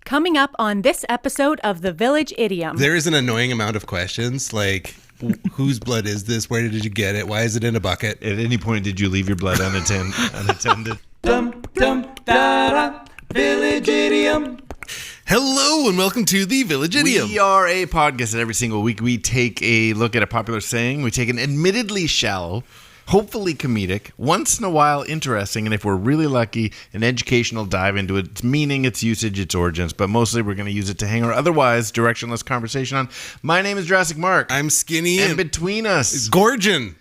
Coming up on this episode of the Village Idiom. There is an annoying amount of questions like, whose blood is this? Where did you get it? Why is it in a bucket? At any point, did you leave your blood unattended? Village Idiom. Hello and welcome to the Village Idiom. We are a podcast that every single week we take a look at a popular saying. We take an admittedly shallow, hopefully comedic, once in a while interesting, and if we're really lucky, an educational dive into its meaning, its usage, its origins. But mostly we're going to use it to hang our otherwise directionless conversation on. My name is Jurassic Mark. I'm Skinny. And between us, it's Gorgon.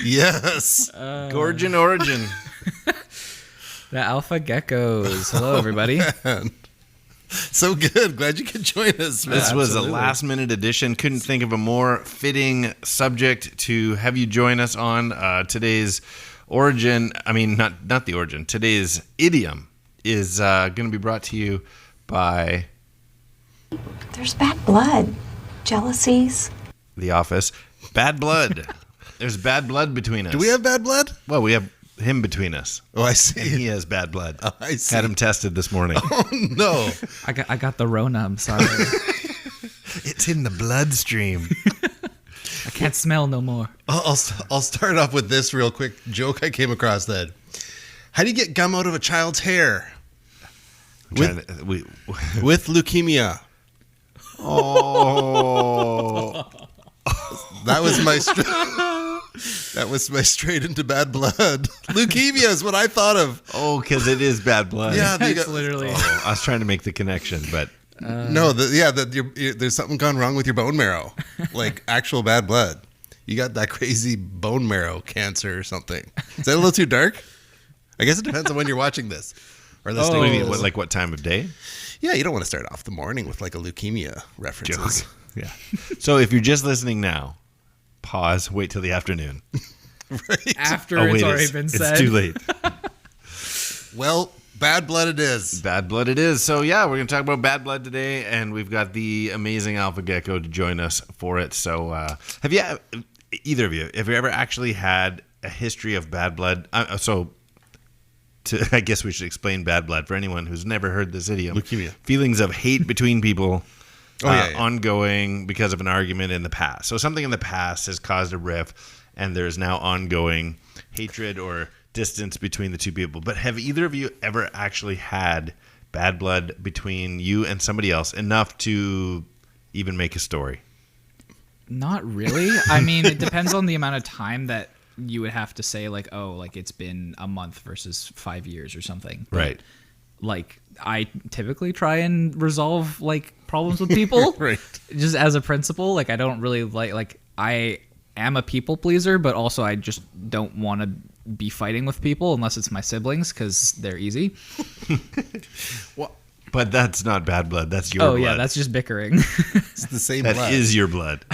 Yes. Gorgon Origin. The Alpha Geckos. Hello, everybody. So good. Glad you could join us, man. This was a last-minute addition. Couldn't think of a more fitting subject to have you join us on. Today's origin, not the origin. Today's idiom is going to be brought to you by... There's bad blood. Jealousies. The Office. Bad blood. There's bad blood between us. Do we have bad blood? Well, we have him between us. Oh, I see. And he has bad blood. Oh, I see. Had him tested this morning. Oh, no. I got the Rona. I'm sorry. It's in the bloodstream. I can't smell no more. I'll start off with this real quick joke I came across then. How do you get gum out of a child's hair? With leukemia. Oh. That was my straight into bad blood. Leukemia is what I thought of. Oh, because it is bad blood. Yeah, It's literally. Oh, I was trying to make the connection, but there's something gone wrong with your bone marrow, like actual bad blood. You got that crazy bone marrow cancer or something. Is that a little too dark? I guess it depends on when you're watching this or listening. What do you mean, what time of day? Yeah, you don't want to start off the morning with like a leukemia references. Joke. Yeah. So if you're just listening now, pause, wait till the afternoon. Right. After it's already been said. It's too late. Well, bad blood it is. Bad blood it is. So yeah, we're going to talk about bad blood today, and we've got the amazing Alpha Gecko to join us for it. So either of you, have you ever actually had a history of bad blood? I guess we should explain bad blood for anyone who's never heard this idiom. Leukemia. Feelings of hate between people. Yeah. Ongoing because of an argument in the past. So something in the past has caused a rift, and there's now ongoing hatred or distance between the two people. But have either of you ever actually had bad blood between you and somebody else enough to even make a story? Not really. I mean, it depends on the amount of time that you would have to say, like, it's been a month versus 5 years or something. But, Right. Like, I typically try and resolve, like, problems with people. Right. Just as a principle. Like, I don't really like, I am a people pleaser, but also I just don't want to be fighting with people unless it's my siblings because they're easy. Well, But that's not bad blood. That's your blood. Oh, yeah, that's just bickering. it's the same That blood. is your blood.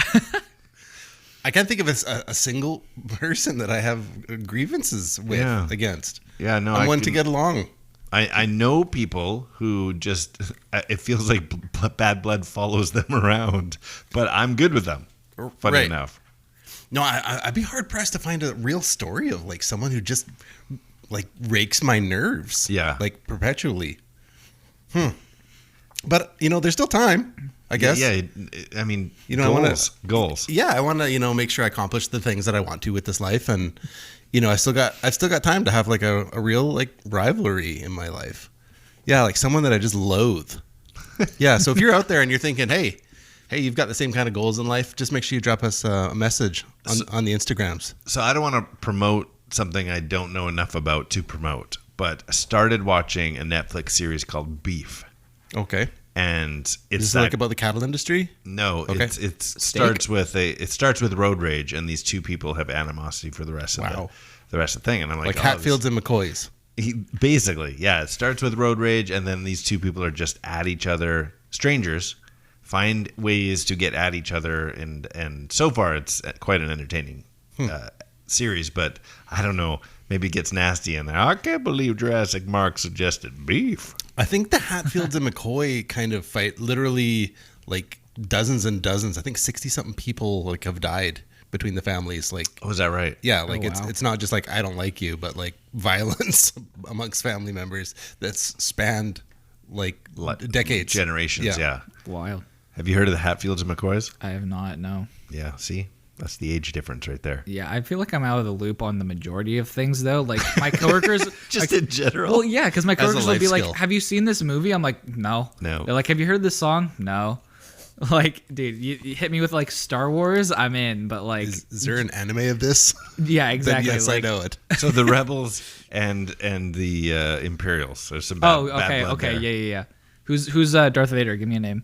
I can't think of a single person that I have grievances with against. Yeah, no. I'm one to get along. I know people who just, it feels like bad blood follows them around, but I'm good with them, funny enough. No, I'd be hard pressed to find a real story of like someone who just like rakes my nerves. Yeah. Like perpetually. But, there's still time, I guess. Yeah, I mean, goals. Yeah, I want to, make sure I accomplish the things that I want to with this life. And, I've still got time to have like a real like rivalry in my life. Yeah, like someone that I just loathe. Yeah, so if you're out there and you're thinking, hey, you've got the same kind of goals in life, just make sure you drop us a message on the Instagrams. So I don't want to promote something I don't know enough about to promote, but I started watching a Netflix series called Beef. Okay. And it's Is this like about the cattle industry? No, Okay. it starts with road rage, and these two people have animosity for the rest of the thing. And I'm like Hatfields and McCoys. Basically, yeah. It starts with road rage, and then these two people are just at each other, strangers, find ways to get at each other, and so far it's quite an entertaining series. But I don't know, maybe it gets nasty in there. I can't believe Jurassic Mark suggested beef. I think the Hatfields and McCoy kind of fight literally like dozens and dozens. I think 60-something people like have died between the families. Like, Oh, is that right? yeah, like wow. it's not just like I don't like you, but like violence amongst family members that's spanned like decades, Generations, yeah. Wild. Have you heard of the Hatfields and McCoys? I have not. No. Yeah, see? That's the age difference right there. Yeah, I feel like I'm out of the loop on the majority of things, though. Like, my coworkers... Just in general. Well, yeah, because my As a coworkers will life be like, skill. have you seen this movie? I'm like, no. No. They're like, have you heard this song? No. Like, dude, you hit me with, like, Star Wars, I'm in. But, like... Is there an anime of this? yeah, Then exactly. yes, like, I know it. So the Rebels and the Imperials. There's some bad, Oh, bad okay, blood okay, there. yeah. Who's Darth Vader? Give me a name.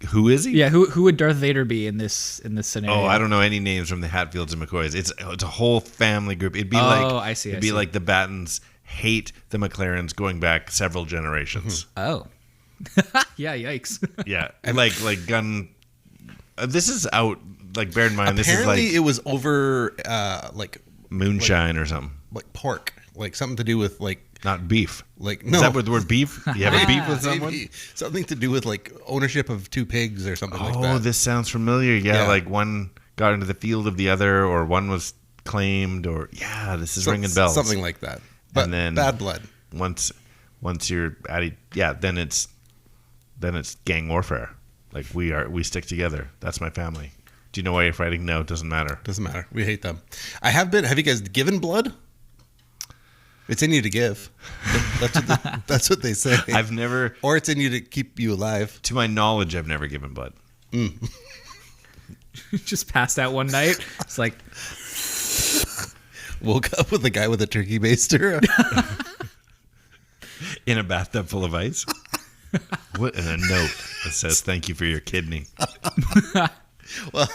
Who is he? Yeah, who would Darth Vader be in this scenario? Oh, I don't know any names from the Hatfields and McCoys. It's a whole family group. It'd be I see, It'd I be see. like the Battens hate the McLarens going back several generations. Oh. Yeah, yikes. Yeah, like gun. This is out. Like, bear in mind, Apparently, this is it was over like moonshine or something. like pork, like something to do with like Not beef. no. Is that what the word beef? You have a beef with someone? Maybe something to do with like ownership of 2 pigs or something like that. Oh, this sounds familiar. Yeah, Yeah. like one got into the field of the other, or one was claimed, or this is ringing bells. Something like that. But And then- Bad Blood. Once you're at it, then it's gang warfare. Like, we stick together. That's my family. Do you know why you're fighting? No, it doesn't matter. Doesn't matter. We hate them. Have you guys given blood? It's in you to give. That's what they say. I've never, Or it's in you to keep you alive. to my knowledge, I've never given blood. Just passed out one night. It's like, Woke up with a guy with a turkey baster. In a bathtub full of ice. What? And a note that says, "Thank you for your kidney." Well,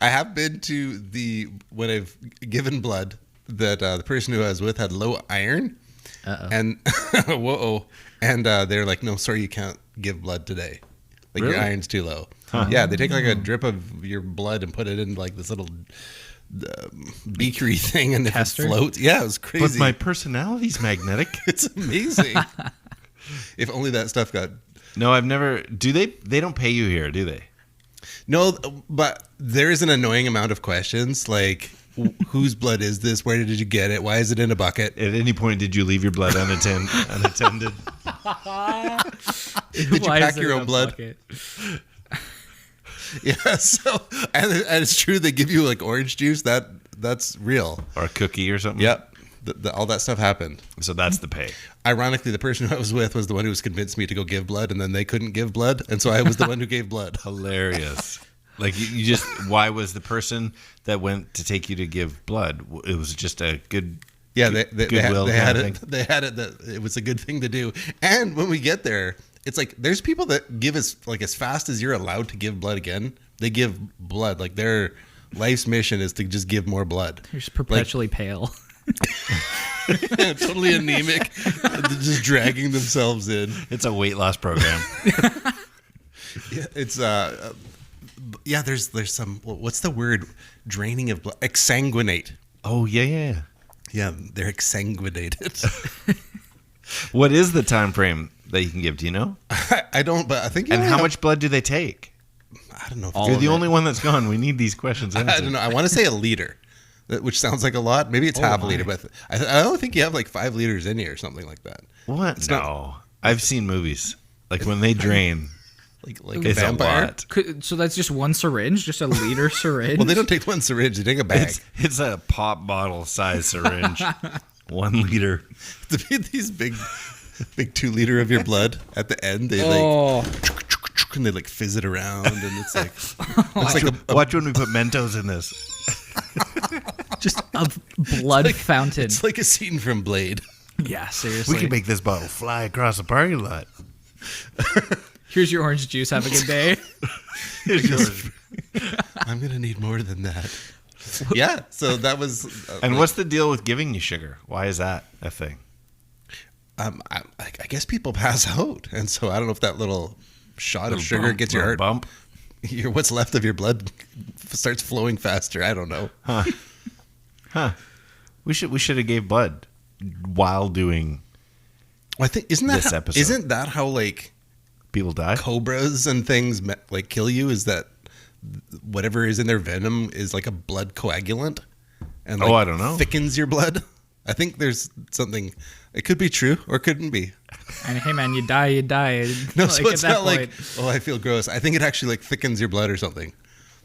I have been to when I've given blood that the person who I was with had low iron, and they're like, no, sorry, you can't give blood today. Like, your Really? iron's too low. Yeah, they take like a drip of your blood and put it in like this little beakery thing, and if it Tester? floats, yeah, it was But crazy. my personality's magnetic. It's amazing. If only that stuff got. No, I've never. Do they? They don't pay you here, do they? No, but there is an annoying amount of questions like, whose blood is this? Where did you get it? Why is it in a bucket? At any point, did you leave your blood unattended? Did you pack your own blood? Yeah, so and it's true they give you like orange juice. That's real. Or a cookie or something? Yep, all that stuff happened. So that's the pay. Ironically, the person I was with was the one who was convinced me to go give blood, and then they couldn't give blood, and so I was the one who gave blood. Hilarious. Like, you just, why was the person that went to take you to give blood? It was just a good. Yeah, they Goodwill had kind of it. thing. They had it that it was a good thing to do. And when we get there, it's like there's people that give as fast as you're allowed to give blood again. They give blood. Like, their life's mission is to just give more blood. You're just perpetually pale. Totally anemic, just dragging themselves in. It's a weight loss program. Yeah, it's there's some, what's the word? Draining of blood. Exsanguinate. Oh, yeah. Yeah, they're exsanguinated. What is the time frame that you can give? Do you know? I don't, but I think. And how much blood do they take? I don't know. All You're of the it. only one that's gone. We need these questions answered. I don't know. I want to say a liter, which sounds like a lot. Maybe it's half a liter, but I don't think you have like 5 liters in you or something like that. What? It's No. not- I've seen movies. Like, when they drain, Like a it's a vampire. lot. So that's just one syringe, just a liter syringe. Well, they don't take one syringe; they take a bag. It's a pop bottle size syringe. 1 liter. These big 2 liter of your blood at the end. They and they like fizz it around, and it's like Watch when we put Mentos in this. just a blood fountain. it's like a scene from Blade. Yeah, seriously. We can make this bottle fly across the parking lot. Here's your orange juice. Have a good day. Here's yours. I'm gonna need more than that. Yeah. So that was. And what's the deal with giving you sugar? Why is that a thing? I guess people pass out, and so I don't know if that little shot of sugar gets your heart bump. what's left of your blood starts flowing faster. I don't know. Huh. We should have gave blood while doing Well, I think isn't This that how like people die. cobras and things like kill you? Is that whatever is in their venom is like a blood coagulant, and I don't know. thickens your blood. I think there's something. It could be true or couldn't be. And hey, man, you die. No, so it's at that not like, point. oh, I feel gross. I think it actually like thickens your blood or something.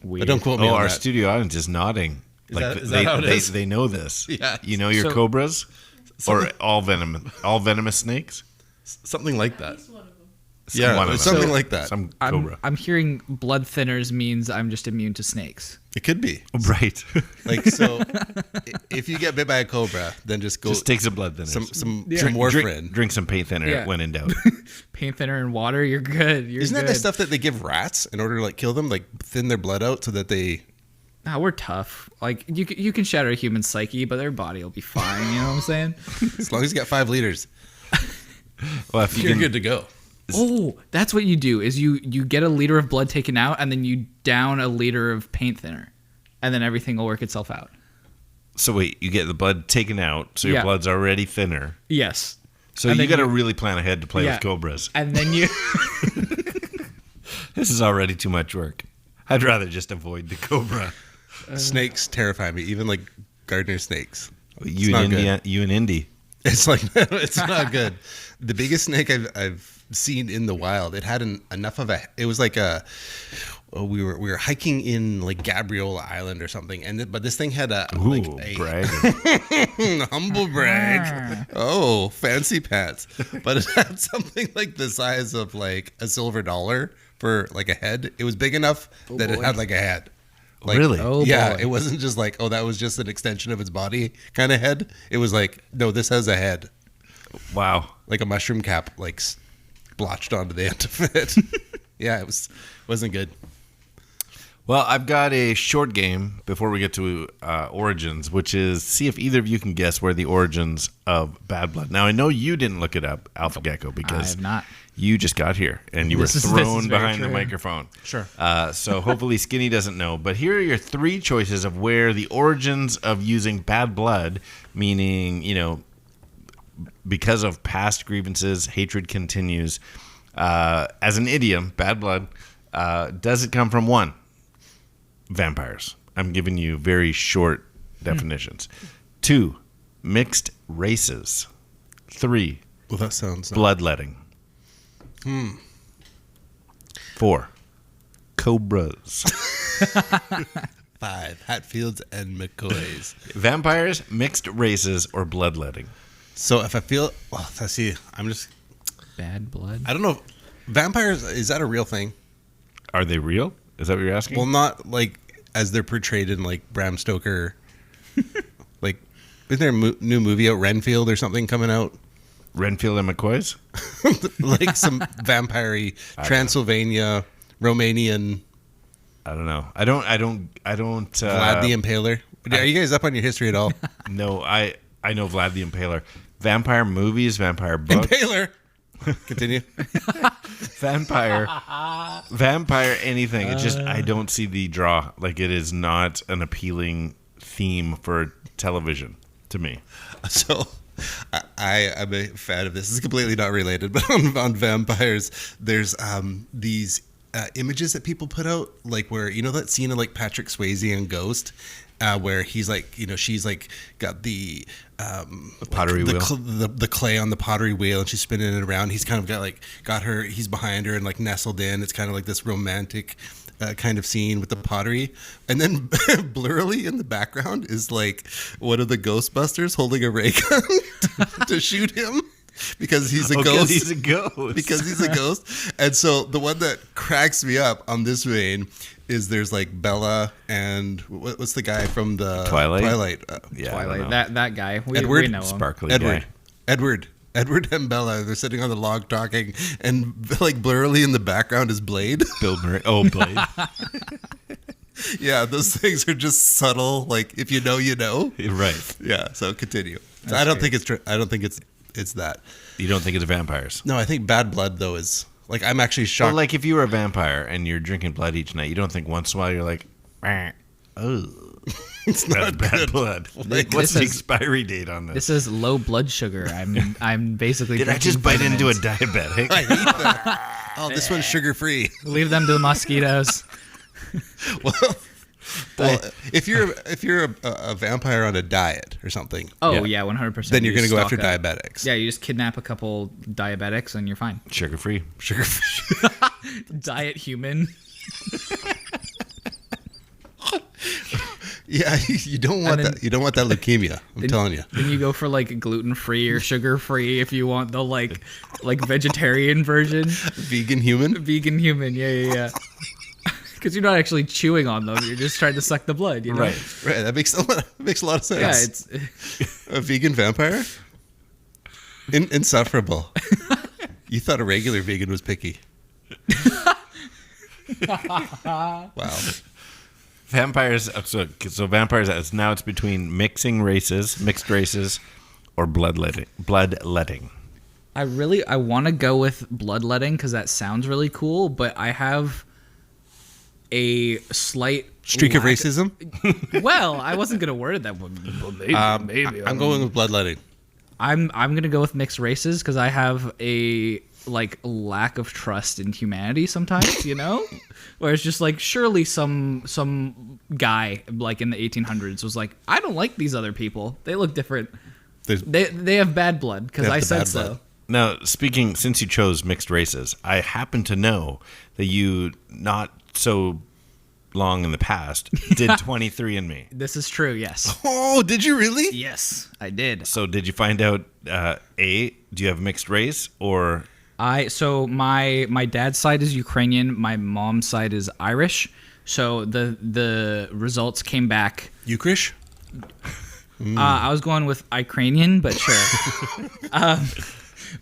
Weird. But don't quote me on our that. studio audience is nodding. Is that how it is? They know this. Yeah. You know your So- cobras? Or all venomous snakes? Something like that. One Yeah, of them. something like that. Some cobra. I'm hearing blood thinners means I'm just immune to snakes. It could be. Right. Like, so if you get bit by a cobra, then just go Just take some blood thinners. some warfarin. Drink some paint thinner Yeah. when in doubt. Paint thinner and water, you're good. Isn't that the stuff that they give rats in order to like kill them, like thin their blood out so that they? Nah, we're tough. Like you can shatter a human psyche, but their body will be fine. You know what I'm saying? As long as you got 5 liters, Well, if you you're can, good to go. Oh, that's what you do is you get a liter of blood taken out and then you down a liter of paint thinner. And then everything will work itself out. So wait, you get the blood taken out, so your Yeah. blood's already thinner. Yes. So And you then got to really plan ahead to play Yeah. with cobras. And then you This is already too much work. I'd rather just avoid the cobra. Snakes terrify me, even like gardener snakes. You not and good. India, you and Indy. It's like it's not good. The biggest snake I've seen in the wild. It had enough of a. It was like a. We were hiking in like Gabriola Island or something, but this thing had a Brag. humble brag. Oh, fancy pants! But it had something like the size of like a silver dollar for like a head. It was big enough that it boy. had like a head. Like, Really? Oh, yeah, boy. it wasn't just like, oh, that was just an extension of its body kind of head. It was like, no, this has a head, Wow. like a mushroom cap, like blotched onto the end of it. Yeah, wasn't good. Well, I've got a short game before we get to origins, which is see if either of you can guess where the origins of Bad Blood. Now, I know you didn't look it up, Alpha Gecko, I because have not. you just got here and you were This is thrown very behind the true. microphone. Sure. So hopefully Skinny doesn't know. But here are your 3 choices of where the origins of using Bad Blood, meaning, because of past grievances, hatred continues. As an idiom, Bad Blood, does it come from 1? Vampires. I'm giving you very short definitions. 2, mixed races. 3, Well, that sounds. bloodletting. 4, cobras. 5 Hatfields and McCoys. Vampires, mixed races, or bloodletting. So if I feel, well, I see. I'm just. Bad blood. I don't know. Vampires, is that a real thing? Are they real? Is that what you're asking? Well, not like as they're portrayed in like Bram Stoker. Like, isn't there a new movie out, Renfield or something coming out? Renfield and McCoys? Like some vampire Transylvania, Romanian, I don't know. I don't. Vlad the Impaler. Are you guys up on your history at all? No, I know Vlad the Impaler. Vampire movies, vampire books, Impaler. Continue. vampire anything. It's just I don't see the draw. Like it is not an appealing theme for television to me. So, I'm a fan of this. This is completely not related, but on vampires, there's these images that people put out, like where that scene of like Patrick Swayze and Ghost, where he's like, she's like got the pottery wheel. The clay on the pottery wheel, and she's spinning it around. He's kind of got her. He's behind her and like nestled in. It's kind of like this romantic kind of scene with the pottery, and then blurrily in the background is like one of the Ghostbusters holding a ray gun to shoot him because he's a ghost. He's a ghost. Because he's a ghost. And so the one that cracks me up on this vein is there's like Bella and what's the guy from the Twilight? Yeah, I don't know. That guy. We Edward? know him. Sparkly Edward. guy. Edward and Bella, they're sitting on the log talking, and like blurrily in the background is Blade. Bill Murray. Oh, Blade. Yeah, those things are just subtle. Like if you know, you know. Right. Yeah. So continue. So I don't think it's true. I don't think it's that. You don't think it's vampires? No, I think Bad Blood though is like I'm actually Well, shocked. like if you were a vampire and you're drinking blood each night, you don't think once in a while you're like, oh, it's that's not bad good. blood. Like, What's this the is- expiry date on this? This is low blood sugar. I'm basically. Did I drinking just bite into a vitamins. diabetic? I hate that. Oh, this one's sugar free. Leave them to the mosquitoes. Well, if you're a vampire on a diet or something, Oh yeah, 100%. then you're going to go after stalk diabetics. Yeah, you just kidnap a couple diabetics and you're fine. Sugar free. Diet human. Yeah, you don't want that. You don't want that leukemia. I'm telling you. Then you go for like gluten free or sugar free if you want the like vegetarian version. Vegan human. Vegan human. Yeah. Because you're not actually chewing on them. You're just trying to suck the blood. You know? Right. That makes a lot of sense. Yeah, it's a vegan vampire. Insufferable. You thought a regular vegan was picky. Wow. Vampires. So vampires. Now it's between mixed races, or bloodletting. I want to go with bloodletting because that sounds really cool, but I have a slight streak of racism. Well, I wasn't gonna word it that way. Maybe I'm going with bloodletting. I'm gonna go with mixed races because I have a lack of trust in humanity sometimes, you know, where it's just like surely some guy like in the 1800s was like, I don't like these other people. They look different. They have bad blood because I said so. Now, since you chose mixed races, I happen to know that you not so long in the past did 23andMe. This is true, yes. Oh, did you really? Yes, I did. So did you find out, do you have mixed race or... So my dad's side is Ukrainian, my mom's side is Irish. So the results came back. Ukrish? I was going with Ukrainian, but sure.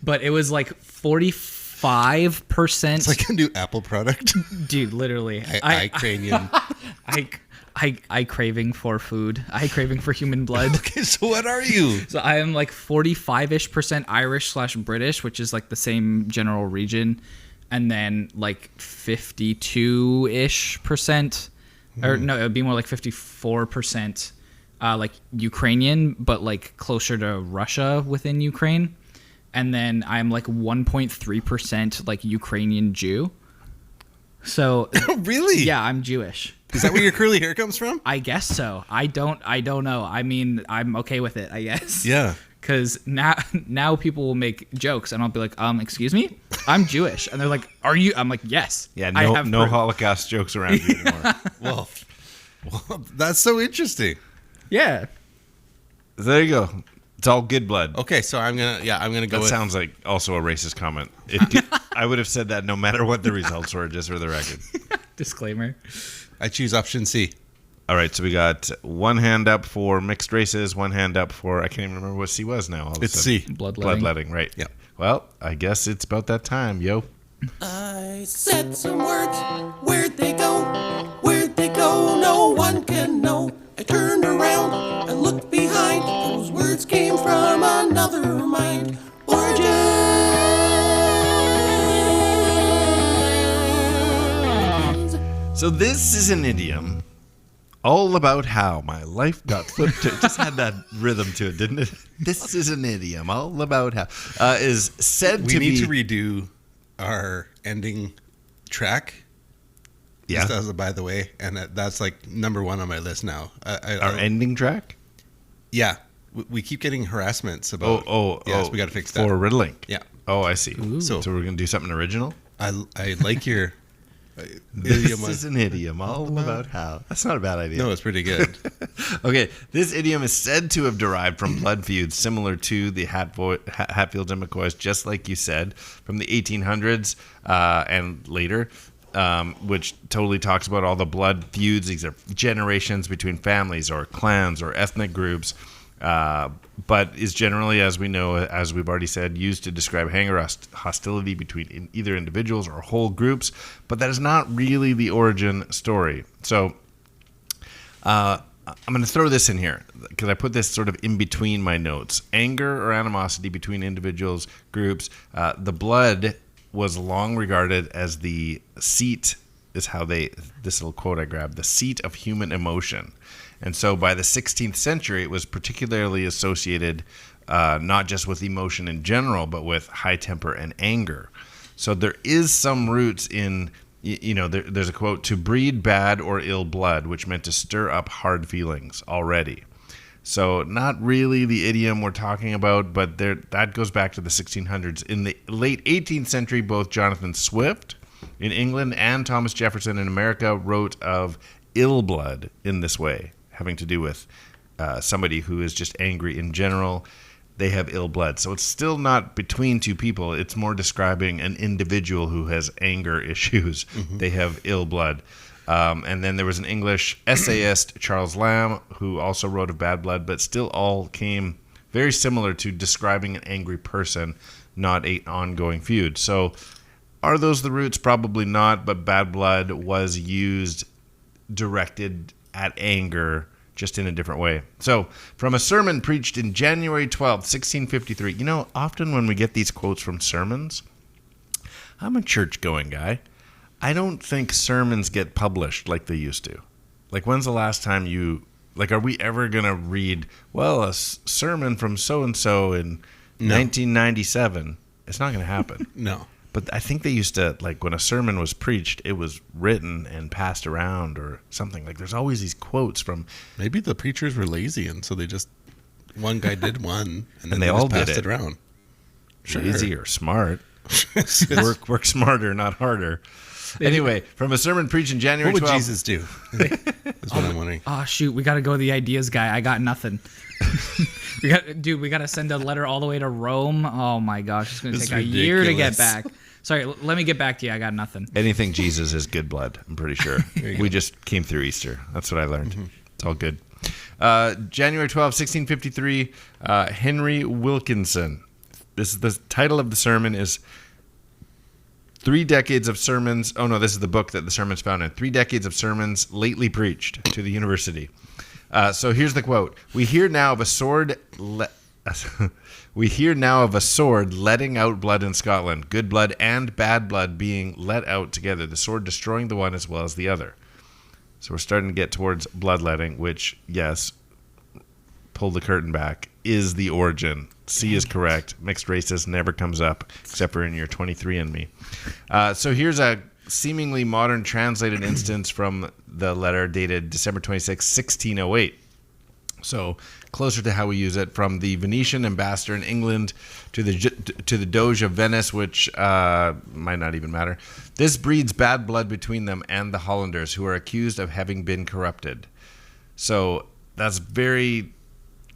But it was like 45%. It's like a new Apple product. Dude, literally. Ukrainian. I craving for food. I craving for human blood. Okay, so what are you? So I am like 45-ish% Irish/British, which is like the same general region, and then like 52-ish%, or no, it would be more like 54%, like Ukrainian, but like closer to Russia within Ukraine, and then I'm like 1.3% like Ukrainian Jew. So really? Yeah, I'm Jewish. Is that where your curly hair comes from? I guess so. I don't know. I mean, I'm okay with it, I guess. Yeah. Because now people will make jokes, and I'll be like, excuse me? I'm Jewish. And they're like, are you? I'm like, yes. Yeah, I have no proof. Holocaust jokes around you anymore. Well, that's so interesting. Yeah. There you go. It's all good blood. Okay, so I'm gonna go That with... sounds like also a racist comment. I would have said that no matter what the results were, just for the record. Disclaimer. I choose option C. All right, so we got one hand up for mixed races, one hand up for, I can't even remember what C was now. It's C. Bloodletting, right. Yeah. Well, I guess it's about that time, yo. I said some words, where'd they go? Where'd they go? No one can know. I turned around and looked behind. Those words came from another mind. Origins. So this is an idiom all about how my life got flipped. It just had that rhythm to it, didn't it? This is an idiom all about how is said We to need be... to redo our ending track. Yeah. Just as a by the way, and that's like number one on my list now. Our ending track? Yeah. We keep getting harassments about... Yes, we got to fix that. For riddling? Yeah. Oh, I see. So we're going to do something original? I like your... This is an idiom all about how. That's not a bad idea. No, it's pretty good. Okay, this idiom is said to have derived from blood feuds similar to the Hatfields and McCoys, just like you said, from the 1800s and later, which totally talks about all the blood feuds. These are generations between families or clans or ethnic groups, but is generally, as we know, as we've already said, used to describe anger or hostility between either individuals or whole groups, but that is not really the origin story. So I'm going to throw this in here because I put this sort of in between my notes. Anger or animosity between individuals, groups. The blood was long regarded as the seat, is how this little quote I grabbed, the seat of human emotion. And so by the 16th century, it was particularly associated not just with emotion in general, but with high temper and anger. So there is some roots in there's a quote, to breed bad or ill blood, which meant to stir up hard feelings already. So not really the idiom we're talking about, but that goes back to the 1600s. In the late 18th century, both Jonathan Swift in England and Thomas Jefferson in America wrote of ill blood in this way, having to do with somebody who is just angry in general. They have ill blood. So it's still not between two people. It's more describing an individual who has anger issues. Mm-hmm. They have ill blood. And then there was an English essayist, Charles Lamb, who also wrote of bad blood, but still all came very similar to describing an angry person, not an ongoing feud. So are those the roots? Probably not, but bad blood was used directed at anger, just in a different way. So, from a sermon preached in January 12th, 1653. Often when we get these quotes from sermons, I'm a church-going guy. I don't think sermons get published like they used to. Like, when's the last time are we ever going to read, a sermon from so-and-so in 1997? It's not going to happen. No. But I think they used to, when a sermon was preached, it was written and passed around or something. There's always these quotes from... Maybe the preachers were lazy, and so they just... One guy did one, and then they all passed did it around. Lazy or smart. Work smarter, not harder. Anyway, from a sermon preached in January 12th... What would Jesus do? That's what I'm wondering. Oh, shoot. We got to go to the ideas guy. I got nothing. We got to send a letter all the way to Rome. Oh, my gosh. It's going to take a year to get back. Sorry, let me get back to you. I got nothing. Anything Jesus is good blood, I'm pretty sure. We just came through Easter. That's what I learned. Mm-hmm. It's all good. January 12th, 1653, Henry Wilkinson. This is the title of the sermon is 3 Decades of Sermons. Oh, no, this is the book that the sermon's found in. 3 Decades of Sermons Lately Preached to the University. So here's the quote. We hear now of a sword letting out blood in Scotland, good blood and bad blood being let out together, the sword destroying the one as well as the other. So we're starting to get towards bloodletting, which, yes, pull the curtain back, is the origin. C is correct. Mixed races never comes up, except for in your 23andMe. So here's a seemingly modern translated instance from the letter dated December 26, 1608. So closer to how we use it, from the Venetian ambassador in England to the Doge of Venice, which might not even matter. This breeds bad blood between them and the Hollanders, who are accused of having been corrupted. So that's very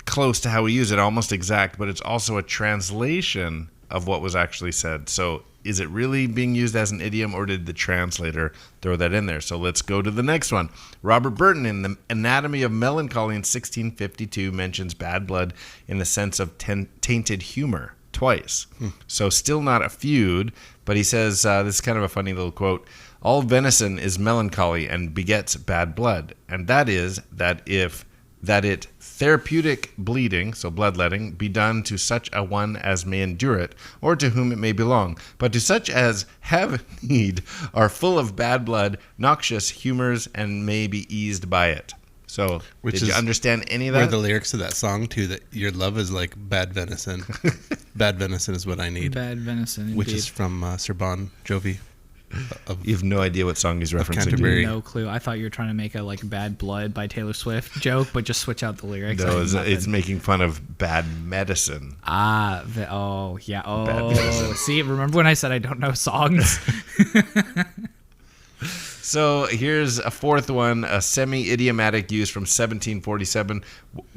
close to how we use it, almost exact, but it's also a translation of what was actually said. So is it really being used as an idiom, or did the translator throw that in there? So let's go to the next one. Robert Burton in The Anatomy of Melancholy in 1652 mentions bad blood in the sense of tainted humor twice. So still not a feud, but he says, this is kind of a funny little quote, all venison is melancholy and begets bad blood, and that is that it therapeutic bleeding, so bloodletting, be done to such a one as may endure it, or to whom it may belong. But to such as have need are full of bad blood, noxious humors, and may be eased by it. So, did you understand any of that? Were the lyrics to that song, too, that your love is like bad venison. Bad venison is what I need. Bad venison, indeed. Which is from Sir Bon Jovi. You have no idea what song he's referencing. Canterbury. No clue. I thought you were trying to make a Bad Blood by Taylor Swift joke, but just switch out the lyrics. No, it's making fun of bad medicine. Yeah. Oh, see, remember when I said I don't know songs? So here's a fourth one, a semi-idiomatic use from 1747.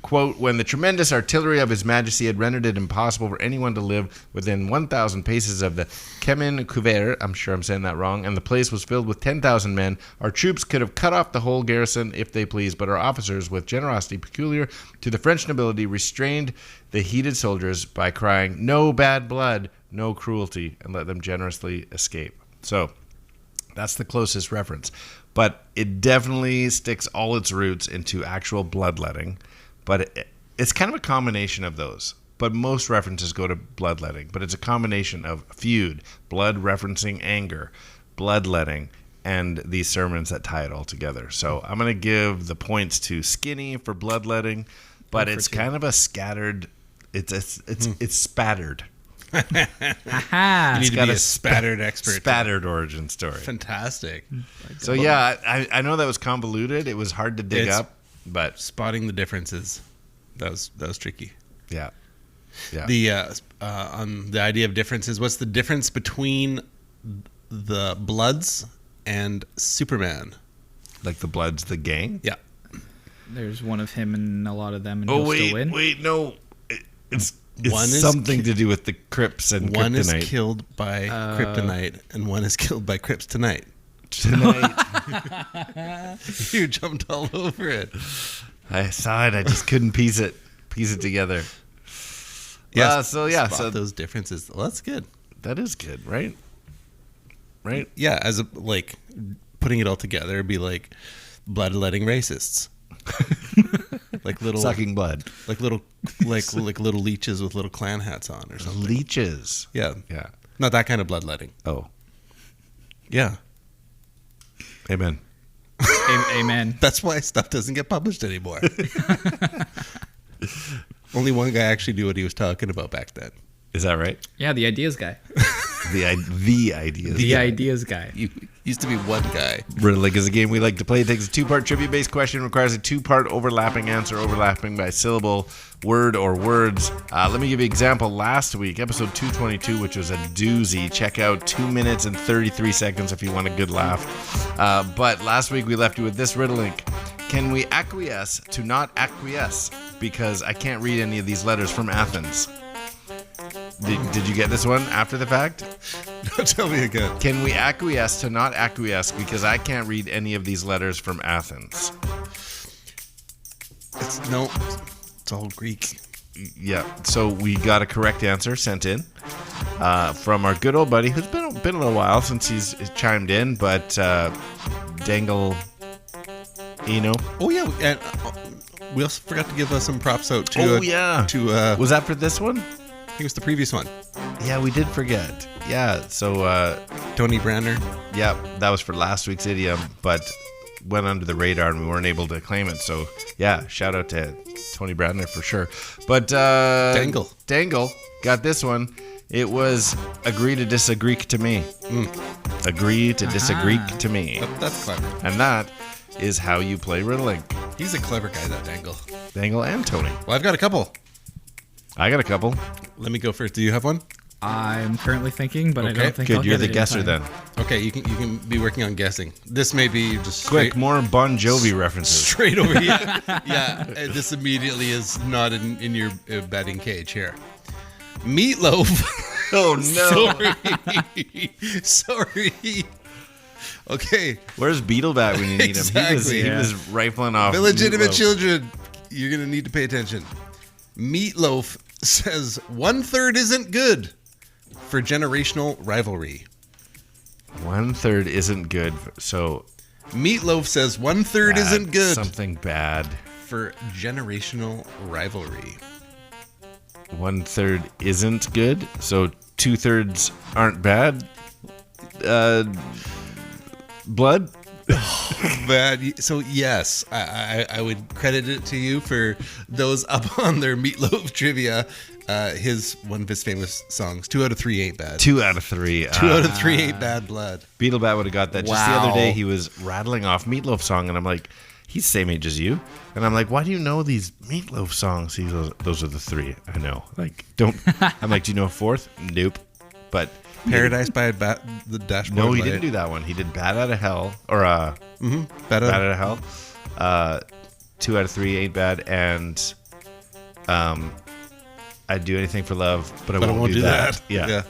Quote, when the tremendous artillery of His Majesty had rendered it impossible for anyone to live within 1,000 paces of the Chemin Couvert, I'm sure I'm saying that wrong, and the place was filled with 10,000 men, our troops could have cut off the whole garrison if they pleased, but our officers, with generosity peculiar to the French nobility, restrained the heated soldiers by crying, no bad blood, no cruelty, and let them generously escape. So that's the closest reference. But it definitely sticks all its roots into actual bloodletting. But it's kind of a combination of those. But most references go to bloodletting. But it's a combination of feud, blood referencing anger, bloodletting, and these sermons that tie it all together. So I'm going to give the points to Skinny for bloodletting. But it's kind of a scattered, it's spattered. Haha. You need to got be a a spattered expert. Spattered origin story. Fantastic. So yeah, I know that was convoluted. It was hard to dig It's- up, but Spotting the differences. That was tricky. yeah. The on the idea of differences, what's the difference between the Bloods and Superman? Like the Bloods, the gang. Yeah. There's one of him and a lot of them, and Oh he'll still wait, win. no. It's One is something to do with the Crips and One kryptonite. is killed by kryptonite, and one is killed by Crips tonight. Tonight. You jumped all over it. I saw it. I just couldn't piece it together. So spot those differences. Well, that's good. that is good, right? Right. Yeah, as a, like putting it all together, it'd be like bloodletting racists, like little Sucking blood. like little little leeches with little clan hats on or something. Leeches. Yeah, Yeah. not that kind of bloodletting. Oh. Yeah, Amen. Amen. that's why stuff doesn't get published anymore. Only one guy actually knew what he was talking about back then. Is that right? Yeah, the ideas guy. The idea. The ideas guy. You used to be one guy. Riddle is a game we like to play. It takes a two-part trivia-based question, requires a two-part overlapping answer, overlapping by syllable, word, or words. Let me give you an example. Last week, episode 222, which was a doozy. Check out 2 minutes and 33 seconds if you want a good laugh. But last week, we left you with this riddle link. Can we acquiesce to not acquiesce? Because I can't read any of these letters from Athens. Did you get this one after the fact? Don't tell me again. Can we acquiesce to not acquiesce because I can't read any of these letters from Athens? It's all Greek. Yeah, so we got a correct answer sent in from our good old buddy who's been a little while since he's chimed in, but Dangle Eno. Oh yeah, and we also forgot to give some props out to. Was that for this one? I think it was the previous one. Yeah, we did forget. Yeah, so Tony Branner. yeah, that was for last week's idiom, but went under the radar and we weren't able to claim it. So yeah, shout out to Tony Bradner for sure. But Dangle got this one. It was agree to disagree to me. Agree to disagree to me. That's clever. And that is how you play riddling. He's a clever guy, that Dangle. Dangle and Tony. Well, I've got a couple. I got a couple. Let me go first. Do you have one? I'm currently thinking, but I Okay, don't think Good, I'll you're get the it in guesser time. then. Okay, you can be working on guessing. This may be just Quick, more Bon Jovi references. straight over here. Yeah, this immediately is not in your batting cage here. Meatloaf. Oh no. Sorry. Okay. Where's Beetlebat when you need him? Exactly, He was rifling off. Village Idiom Meatloaf. children, you're going to need to pay attention. Meatloaf says 1/3 isn't good for generational rivalry. 1/3 isn't good. So Meatloaf says 1/3 bad, isn't good Something bad. for generational rivalry. 1/3 isn't good. So 2/3 aren't bad. Blood. Bad. So yes, I would credit it to you for those up on their Meatloaf trivia. One of his famous songs, 2 out of 3 ain't bad. 2 out of 3. 2 out of 3 ain't bad blood. Beetlebat would have got that. Just the Wow. other day, he was rattling off Meatloaf song, and I'm like, he's the same age as you. And I'm like, why do you know these Meatloaf songs? He goes, those are the 3. I know. Like, don't. I'm like, do you know a 4th? Nope. But Paradise by the Dashboard. no, he Light. didn't do that one. He did Bad Out of Hell, or Bad Bad Out of Hell. 2 out of 3 ain't bad, and I'd do anything for love, but I won't do that. Yeah.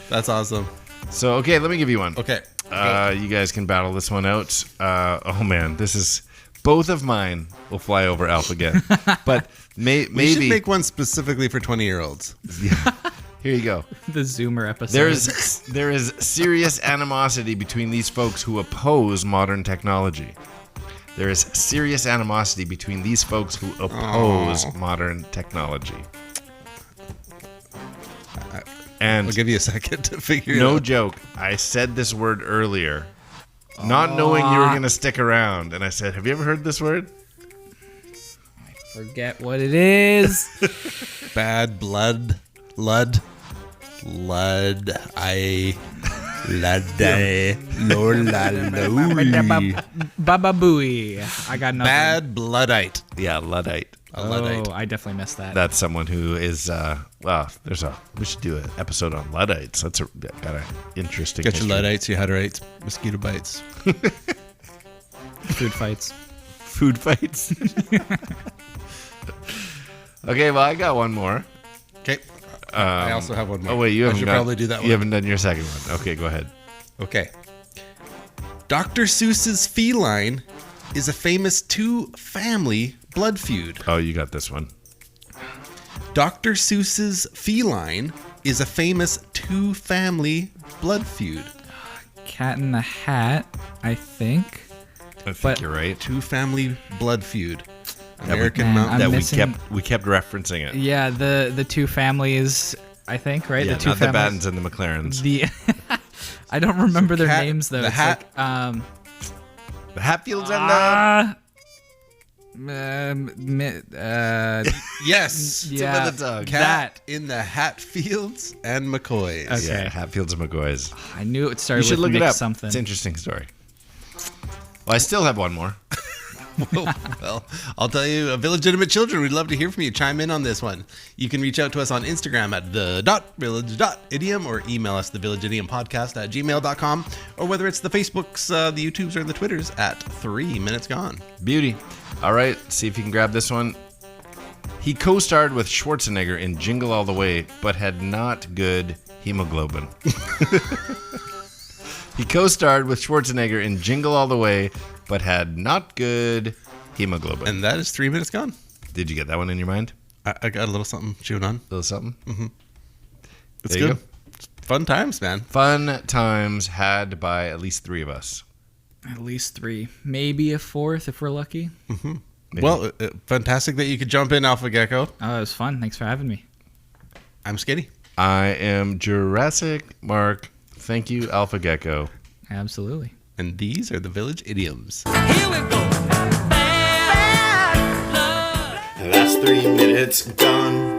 That's awesome. So okay, let me give you one. Okay. You guys can battle this one out. Oh man, this is both of mine will fly over Alf again, but We should maybe make one specifically for 20-year-olds. here you go. The Zoomer episode. There is serious animosity between these folks who oppose modern technology. There is serious animosity between these folks who oppose modern technology. And I'll give you a second to figure it no out. joke, I said this word earlier, not knowing you were going to stick around. And I said, have you ever heard this word? Forget what it is. Bad blood. Lud. Lud-I. Lord-I-Lord-I-Lord. Baba Booey. I got nothing. Bad-Bloodite. Yeah, Luddite. A Luddite. Oh, I definitely missed that. That's someone who is we should do an episode on Luddites. Got an interesting Get your history. Luddites, your Hutterites, mosquito bites. Food fights. Food fights. Okay, well, I got one more. Okay. I also have one more. Oh wait, I should probably do that one. You haven't done your second one. Okay, go ahead. Okay. Dr. Seuss's feline is a famous two-family blood feud. Oh, you got this one. Dr. Seuss's feline is a famous two-family blood feud. Cat in the Hat, I think. I think But- you're right. Two-family blood feud. That American Man, Mountain. I'm That missing- we kept referencing it. Yeah, the two families, I think, right? Yeah, the two not the families. Battens and the McLarens. The I don't remember their Cat- names though. the It's Hat- like, The Hatfields and Yes. yeah, of the Dog. Cat in the Hatfields and McCoys. Okay. Yeah, Hatfields and McCoys. I knew it You started should with look it Nick up. something. It's an interesting story. Well, I still have one more. Well, I'll tell you, Village Children, we'd love to hear from you. Chime in on this one. You can reach out to us on Instagram at the.village.idiom or email us thevillageidiompodcast@gmail.com, or whether it's the Facebooks, the YouTubes, or the Twitters at 3 Minutes Gone. Beauty. All right, see if you can grab this one. He co-starred with Schwarzenegger in Jingle All the Way, but had not good hemoglobin. He co-starred with Schwarzenegger in Jingle All the Way, but had not good hemoglobin. And that is 3 Minutes Gone. Did you get that one in your mind? I got a little something chewing on. A little something? It's There you good. It's fun times, man. Fun times had by at least three of us. At least 3, maybe a 4th if we're lucky. Maybe. Well, fantastic that you could jump in, Alpha Gecko. Oh, it was fun. Thanks for having me. I'm Skitty. I am Jurassic Mark. Thank you, Alpha Gecko. Absolutely. And these are the Village Idioms. Here we go. Bad blood. That's 3 minutes gone.